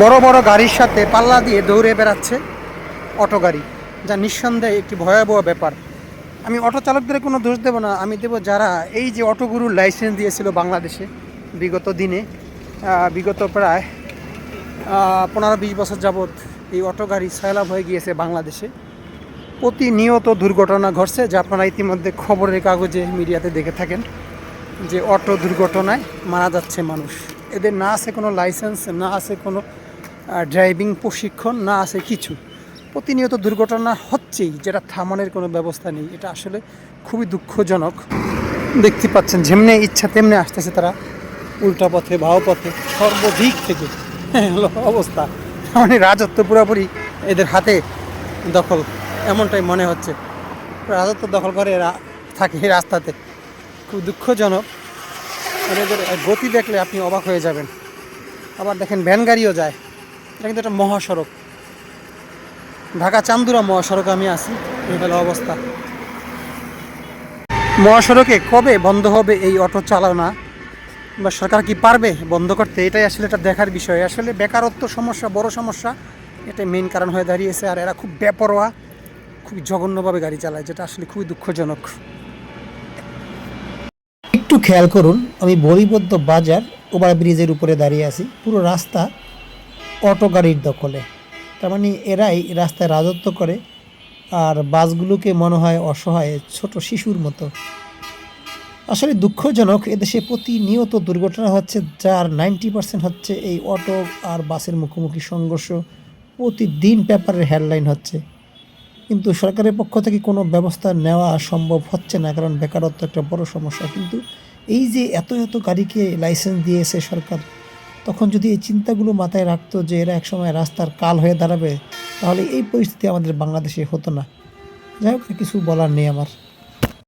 বড় বড় গাড়ির সাথে পাল্লা দিয়ে দৌড়ে বেড়াচ্ছে অটো গাড়ি, যা নিঃসন্দেহে একটি ভয়াবহ ব্যাপার। আমি অটো চালকদের কোনো দোষ দেব না, আমি দেব যারা এই যে অটোগুলোর লাইসেন্স দিয়েছিল বাংলাদেশে বিগত দিনে, বিগত প্রায় 15-20 বছর যাবৎ এই অটো গাড়ি সয়লাভ হয়ে গিয়েছে বাংলাদেশে। প্রতিনিয়ত দুর্ঘটনা ঘটছে, যা আপনারা ইতিমধ্যে খবরের কাগজে মিডিয়াতে দেখে থাকেন যে অটো দুর্ঘটনায় মারা যাচ্ছে মানুষ। এদের না আছে কোনো লাইসেন্স, না আছে কোনো ড্রাইভিং প্রশিক্ষণ, না আছে কিছু। প্রতিনিয়ত দুর্ঘটনা হচ্ছেই, যেটা থামানোর কোনো ব্যবস্থা নেই। এটা আসলে খুবই দুঃখজনক। দেখতে পাচ্ছেন যেমনি ইচ্ছা তেমনি আসতেছে তারা, উল্টা পথে বাও পথে সর্বদিক থেকে হলো অবস্থা। মানে রাজত্ব পুরোপুরি এদের হাতে দখল, এমনটাই মনে হচ্ছে। রাজত্ব দখল করে এরা থাকে রাস্তাতে। খুব দুঃখজনক। আর এদের গতি দেখলে আপনি অবাক হয়ে যাবেন। আবার দেখেন ভ্যান গাড়িও যায়। এটা কিন্তু একটা মহাসড়ক, ঢাকা চান্দুরা মহাসড়কে আমি আছি। এই হলো অবস্থা। মহাসড়কে কবে বন্ধ হবে এই অটো চালানো, বা সরকার কি পারবে বন্ধ করতে, এটাই আসলে এটা দেখার বিষয়। আসলে বেকারত্ব সমস্যা বড় সমস্যা, এটাই মেইন কারণ হয়ে দাঁড়িয়েছে। আর এরা খুব বেপরোয়া, খুবই জঘন্যভাবে গাড়ি চালায়, যেটা আসলে খুবই দুঃখজনক। একটু খেয়াল করুন, আমি বলিবদ্ধ বাজার ওভারব্রিজের উপরে দাঁড়িয়ে আছি। পুরো রাস্তা অটো গাড়ির দখলে। তার মানে এরাই রাস্তায় রাজত্ব করে, আর বাসগুলোকে মনে হয় অসহায় ছোট শিশুর মতো। আসলে দুঃখজনক, এদেশে প্রতিনিয়ত দুর্ঘটনা হচ্ছে, যার 90% হচ্ছে এই অটো আর বাসের মুখোমুখি সংঘর্ষ। প্রতিদিন পেপারের হেডলাইন হচ্ছে, কিন্তু সরকারের পক্ষ থেকে কোনো ব্যবস্থা নেওয়া সম্ভব হচ্ছে না, কারণ বেকারত্ব একটা বড় সমস্যা। কিন্তু এই যে এত এত গাড়িকে লাইসেন্স দিয়েছে সরকার, তখন যদি এই চিন্তাগুলো মাথায় রাখতো যে এরা একসময় রাস্তার কাল হয়ে দাঁড়াবে, তাহলে এই পরিস্থিতি আমাদের বাংলাদেশে হতো না। যাই হোক, কিছু বলার নেই আমার।